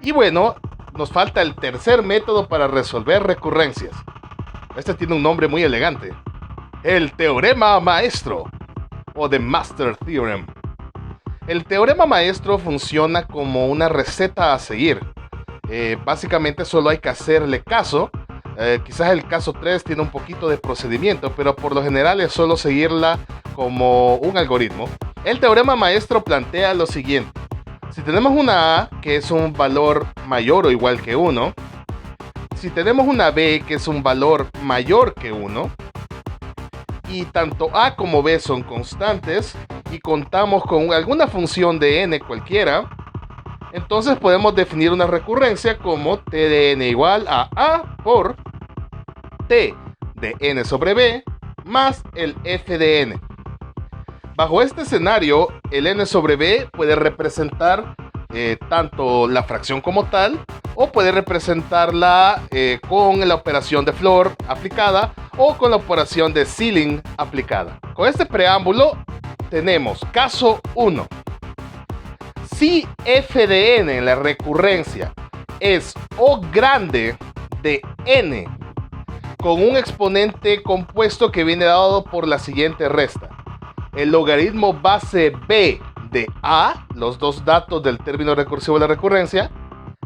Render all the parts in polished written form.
Y bueno, nos falta el tercer método para resolver recurrencias. Este tiene un nombre muy elegante: el teorema maestro o The Master Theorem. El teorema maestro funciona como una receta a seguir. Básicamente solo hay que hacerle caso. Quizás el caso 3 tiene un poquito de procedimiento, pero por lo general es solo seguirla como un algoritmo. El teorema maestro plantea lo siguiente: si tenemos una A que es un valor mayor o igual que 1, si tenemos una B que es un valor mayor que 1, y tanto A como B son constantes, y contamos con alguna función de n cualquiera, entonces podemos definir una recurrencia como t de n igual a por t de n sobre b más el f de n. Bajo este escenario, el n sobre b puede representar tanto la fracción como tal, o puede representarla con la operación de Floor aplicada o con la operación de Ceiling aplicada. Con este preámbulo tenemos caso 1. Si f de n en la recurrencia es O grande de n con un exponente compuesto que viene dado por la siguiente resta: el logaritmo base b de a, los dos datos del término recursivo de la recurrencia,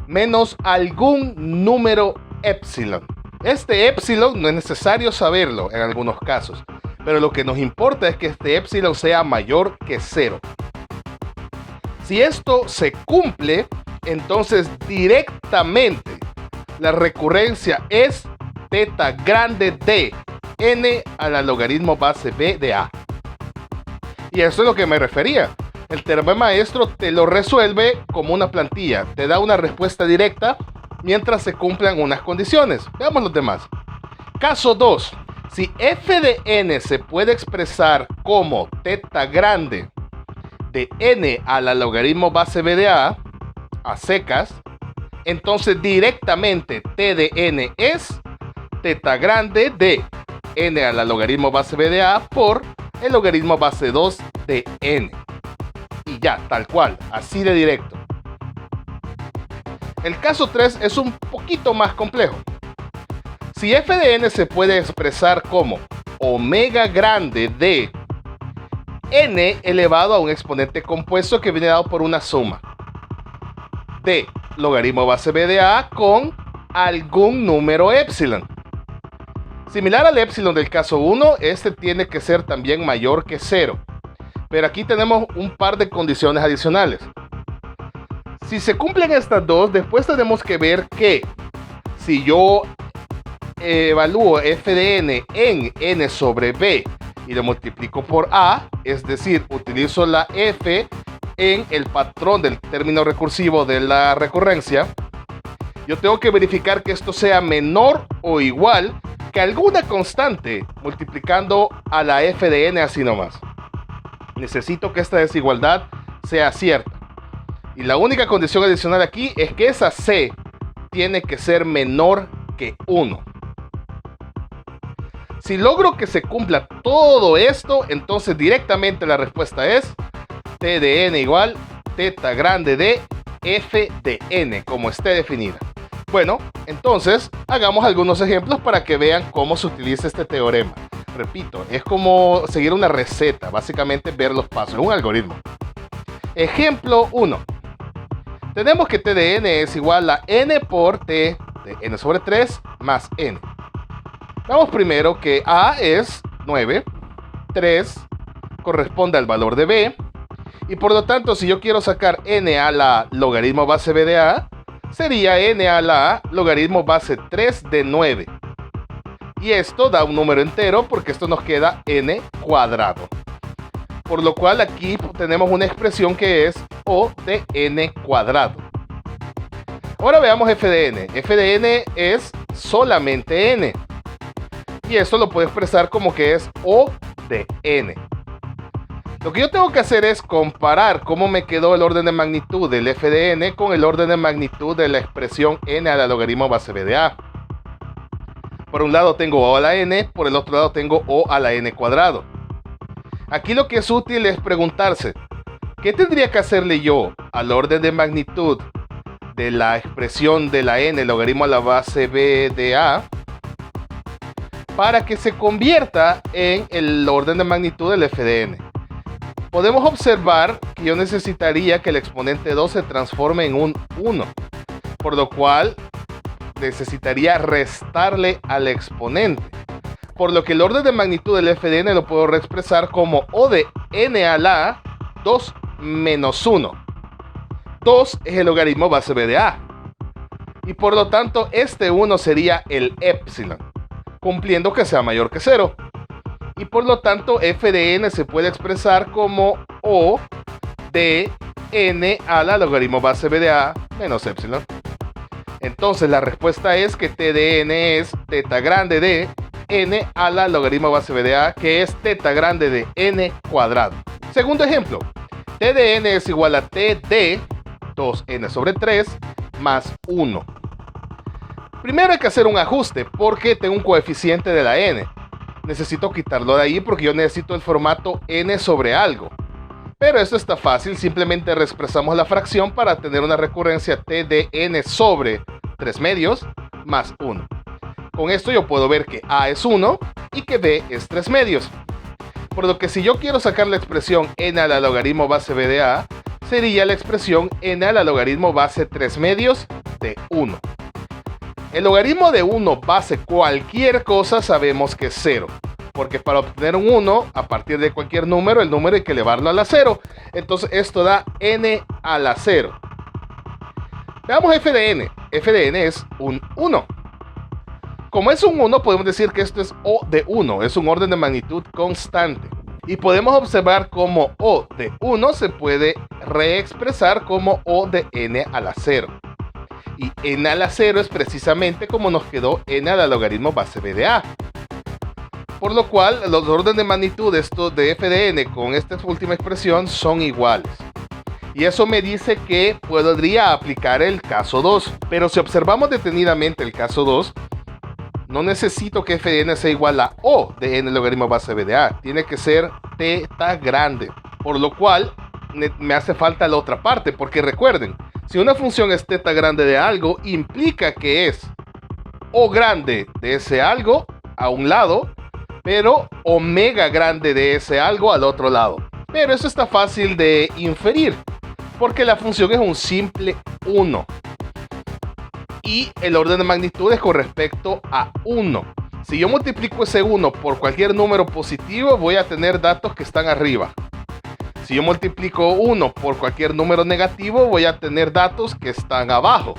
menos algún número epsilon. Este epsilon no es necesario saberlo en algunos casos, pero lo que nos importa es que este epsilon sea mayor que 0. Si esto se cumple, entonces directamente la recurrencia es teta grande de n a la logaritmo base b de a. Y eso es lo que me refería. El teorema maestro te lo resuelve como una plantilla, te da una respuesta directa mientras se cumplan unas condiciones. Veamos los demás. Caso 2. Si f de n se puede expresar como teta grande de n a la logaritmo base b de a secas, entonces directamente t de n es teta grande de n a la logaritmo base b de a por el logaritmo base 2 de n. Y ya, tal cual, así de directo. El caso 3 es un poquito más complejo. Si f de n se puede expresar como omega grande de n elevado a un exponente compuesto que viene dado por una suma de logaritmo base b de a con algún número epsilon. Similar al epsilon del caso 1, este tiene que ser también mayor que 0. Pero aquí tenemos un par de condiciones adicionales. Si se cumplen estas dos, después tenemos que ver que si yo evalúo f de n en n sobre b y lo multiplico por a, es decir, utilizo la f en el patrón del término recursivo de la recurrencia, yo tengo que verificar que esto sea menor o igual que alguna constante multiplicando a la f de n así nomás. Necesito que esta desigualdad sea cierta. Y la única condición adicional aquí es que esa c tiene que ser menor que 1. Si logro que se cumpla todo esto, entonces directamente la respuesta es t de n igual teta grande de f de n, como esté definida. Bueno, entonces hagamos algunos ejemplos para que vean cómo se utiliza este teorema. Repito, es como seguir una receta, básicamente ver los pasos, es un algoritmo. Ejemplo 1. Tenemos que t de n es igual a n por t de n sobre 3 más n. Vamos primero que a es 9, 3 corresponde al valor de b, y por lo tanto si yo quiero sacar n a la logaritmo base b de a, sería n a la logaritmo base 3 de 9. Y esto da un número entero porque esto nos queda n cuadrado. Por lo cual aquí tenemos una expresión que es O de n cuadrado. Ahora veamos f de n. F de n es solamente n. Y esto lo puedo expresar como que es O de n. Lo que yo tengo que hacer es comparar cómo me quedó el orden de magnitud del f de n con el orden de magnitud de la expresión n a la logaritmo base b de a. Por un lado tengo O a la n, por el otro lado tengo O a la n cuadrado. Aquí lo que es útil es preguntarse, ¿qué tendría que hacerle yo al orden de magnitud de la expresión de la n logaritmo a la base b de a para que se convierta en el orden de magnitud del f de n. Podemos observar que yo necesitaría que el exponente 2 se transforme en un 1, por lo cual necesitaría restarle al exponente. Por lo que el orden de magnitud del f de n lo puedo reexpresar como o de n a la 2 menos 1. 2 es el logaritmo base b de a. Y por lo tanto, este 1 sería el épsilon, cumpliendo que sea mayor que 0. Y por lo tanto, f de n se puede expresar como o de n a la logaritmo base b de a menos épsilon. Entonces, la respuesta es que t de n es teta grande de n a la logaritmo base b de a, que es teta grande de n cuadrado. Segundo ejemplo, t de n es igual a t de 2n sobre 3 más 1. Primero hay que hacer un ajuste porque tengo un coeficiente de la n. Necesito quitarlo de ahí porque yo necesito el formato n sobre algo. Pero esto está fácil, simplemente reexpresamos la fracción para tener una recurrencia t de n sobre 3 medios más 1. Con esto yo puedo ver que a es 1 y que b es 3 medios. Por lo que si yo quiero sacar la expresión n a la logaritmo base b de a, sería la expresión n a la logaritmo base 3 medios de 1. El logaritmo de 1 base cualquier cosa sabemos que es 0. Porque para obtener un 1, a partir de cualquier número, el número hay que elevarlo a la 0. Entonces esto da n a la 0. Veamos f de n. F de n es un 1. Como es un 1, podemos decir que esto es o de 1. Es un orden de magnitud constante. Y podemos observar cómo o de 1 se puede reexpresar como o de n a la 0. Y n a la 0 es precisamente como nos quedó n a la logaritmo base b de a. Por lo cual, los órdenes de magnitud de f de n con esta última expresión son iguales. Y eso me dice que podría aplicar el caso 2. Pero si observamos detenidamente el caso 2, no necesito que f de n sea igual a o de n logaritmo base b de a. Tiene que ser teta grande. Por lo cual, me hace falta la otra parte. Porque recuerden, si una función es teta grande de algo, implica que es o grande de ese algo a un lado, pero omega grande de ese algo al otro lado. Pero eso está fácil de inferir, porque la función es un simple 1. Y el orden de magnitud es con respecto a 1. Si yo multiplico ese 1 por cualquier número positivo, voy a tener datos que están arriba. Si yo multiplico 1 por cualquier número negativo, voy a tener datos que están abajo.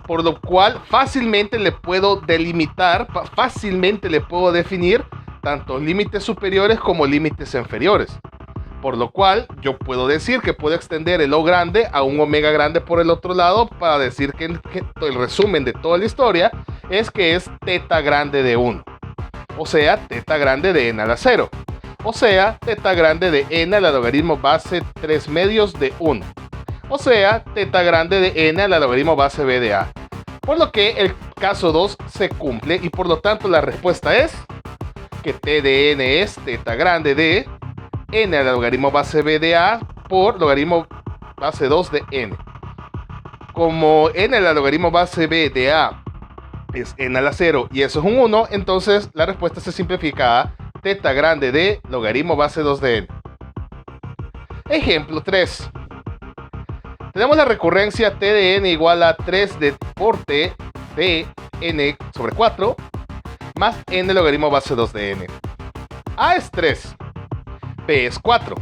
Por lo cual fácilmente le puedo delimitar, fácilmente le puedo definir tanto límites superiores como límites inferiores. Por lo cual yo puedo decir que puedo extender el O grande a un omega grande por el otro lado para decir que el resumen de toda la historia es que es teta grande de 1. O sea, teta grande de n a la 0. O sea, teta grande de n a la logaritmo base 3 medios de 1. O sea, teta grande de n a la logaritmo base b de a. Por lo que el caso 2 se cumple y por lo tanto la respuesta es que t de n es teta grande de n a la logaritmo base b de a por logaritmo base 2 de n. Como n a la logaritmo base b de a es n a la 0 y eso es un 1, entonces la respuesta se simplifica a teta grande de logaritmo base 2 de n. Ejemplo 3. Tenemos la recurrencia t de n igual a 3 por t de n sobre 4 más n logaritmo base 2 de n. A es 3, b es 4.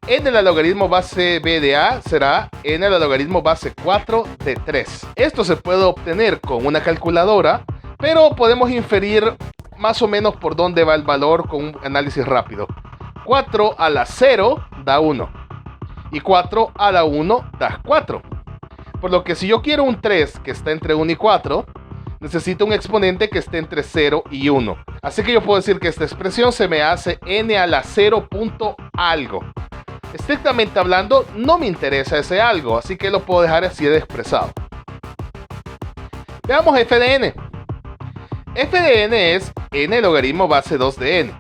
n a la logaritmo base b de a será n a la logaritmo base 4 de 3. Esto se puede obtener con una calculadora, pero podemos inferir más o menos por dónde va el valor con un análisis rápido. 4 a la 0 da 1. Y 4 a la 1 da 4. Por lo que si yo quiero un 3 que está entre 1 y 4, necesito un exponente que esté entre 0 y 1. Así que yo puedo decir que esta expresión se me hace n a la 0 punto algo. Estrictamente hablando, no me interesa ese algo, así que lo puedo dejar así de expresado. Veamos f de n. F de n es n logaritmo base 2 de n.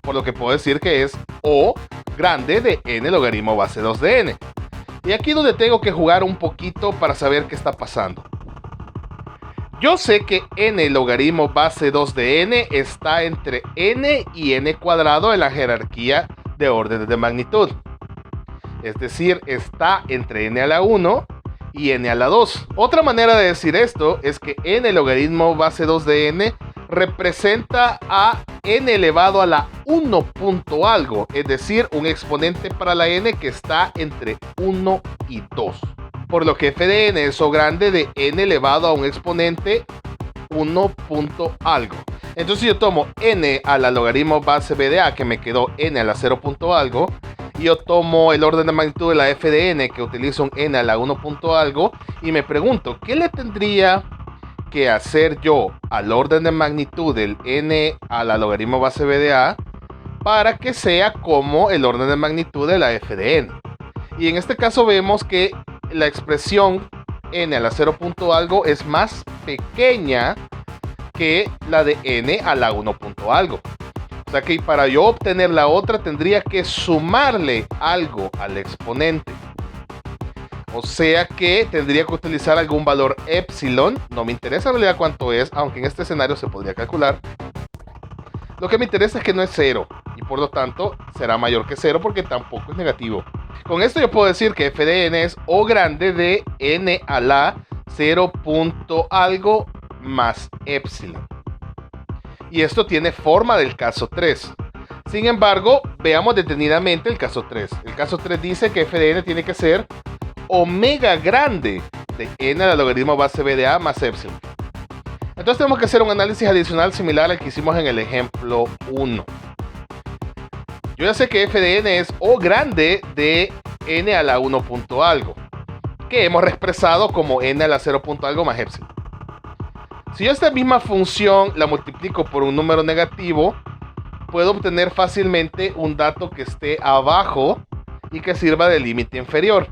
Por lo que puedo decir que es o grande de n logaritmo base 2 de n. Y aquí es donde tengo que jugar un poquito para saber qué está pasando. Yo sé que n logaritmo base 2 de n está entre n y n cuadrado en la jerarquía de órdenes de magnitud. Es decir, está entre n a la 1 y n a la 2. Otra manera de decir esto es que n logaritmo base 2 de n representa a n elevado a la 1 punto algo, es decir, un exponente para la n que está entre 1 y 2. Por lo que f de n es O grande de n elevado a un exponente 1 punto algo. Entonces yo tomo n a la logaritmo base b de a, que me quedó n a la 0 punto algo, y yo tomo el orden de magnitud de la f de n, que utilizo un n a la 1 punto algo, y me pregunto, ¿qué le tendría que hacer yo al orden de magnitud del n a la logaritmo base b de a para que sea como el orden de magnitud de la f de n? Y en este caso vemos que la expresión n a la 0 punto algo es más pequeña que la de n a la 1 punto algo. O sea que para yo obtener la otra tendría que sumarle algo al exponente. O sea que tendría que utilizar algún valor epsilon. No me interesa en realidad cuánto es, aunque en este escenario se podría calcular. Lo que me interesa es que no es 0, y por lo tanto será mayor que 0 porque tampoco es negativo. Con esto yo puedo decir que f de n es O grande de n a la 0 punto algo más epsilon. Y esto tiene forma del caso 3. Sin embargo, veamos detenidamente el caso 3. El caso 3 dice que f de n tiene que ser omega grande de n a la logaritmo base b de a más epsilon. Entonces tenemos que hacer un análisis adicional similar al que hicimos en el ejemplo 1. Yo ya sé que f de n es O grande de n a la 1 punto algo, que hemos expresado como n a la 0 punto algo más epsilon. Si yo esta misma función la multiplico por un número negativo, puedo obtener fácilmente un dato que esté abajo y que sirva de límite inferior.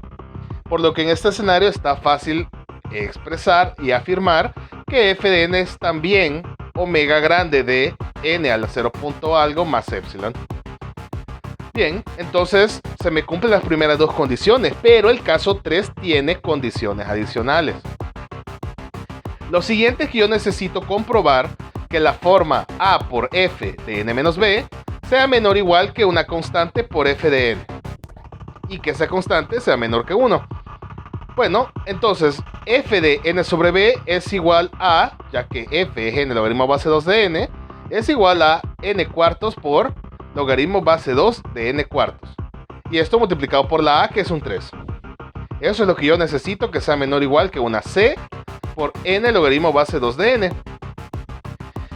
Por lo que en este escenario está fácil expresar y afirmar que f de n es también omega grande de n a la 0 punto algo más epsilon. Bien, entonces se me cumplen las primeras dos condiciones, pero el caso 3 tiene condiciones adicionales. Lo siguiente es que yo necesito comprobar que la forma a por f de n menos b sea menor o igual que una constante por f de n, y que esa constante sea menor que 1. Bueno, entonces f de n sobre b es igual a, ya que f es n logaritmo base 2 de n, es igual a n cuartos por logaritmo base 2 de n cuartos. Y esto multiplicado por la a, que es un 3. Eso es lo que yo necesito que sea menor o igual que una c por n logaritmo base 2 de n.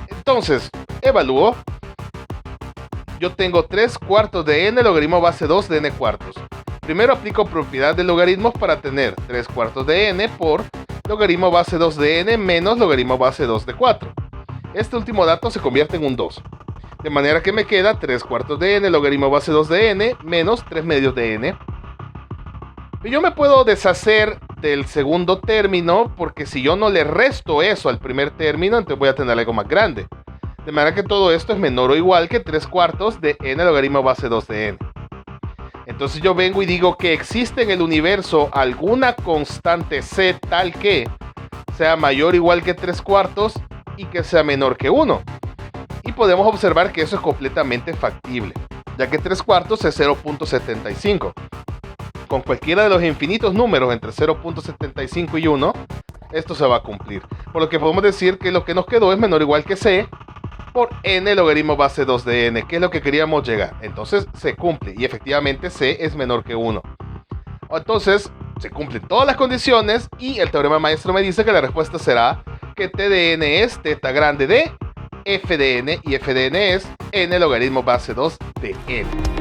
Entonces, evalúo. Yo tengo 3 cuartos de n logaritmo base 2 de n cuartos. Primero aplico propiedad de logaritmos para tener 3 cuartos de n por logaritmo base 2 de n menos logaritmo base 2 de 4. Este último dato se convierte en un 2. De manera que me queda 3 cuartos de n logaritmo base 2 de n menos 3 medios de n. Y yo me puedo deshacer del segundo término, porque si yo no le resto eso al primer término, entonces voy a tener algo más grande. De manera que todo esto es menor o igual que 3 cuartos de n logaritmo base 2 de n. Entonces yo vengo y digo que existe en el universo alguna constante c tal que sea mayor o igual que 3 cuartos y que sea menor que 1. Y podemos observar que eso es completamente factible, ya que 3 cuartos es 0.75. Con cualquiera de los infinitos números entre 0.75 y 1, esto se va a cumplir. Por lo que podemos decir que lo que nos quedó es menor o igual que c por n logaritmo base 2 de n, que es lo que queríamos llegar. Entonces se cumple y efectivamente c es menor que 1. Entonces se cumplen todas las condiciones y el teorema maestro me dice que la respuesta será que t de n es teta grande de f de n, y f de n es n logaritmo base 2 de n.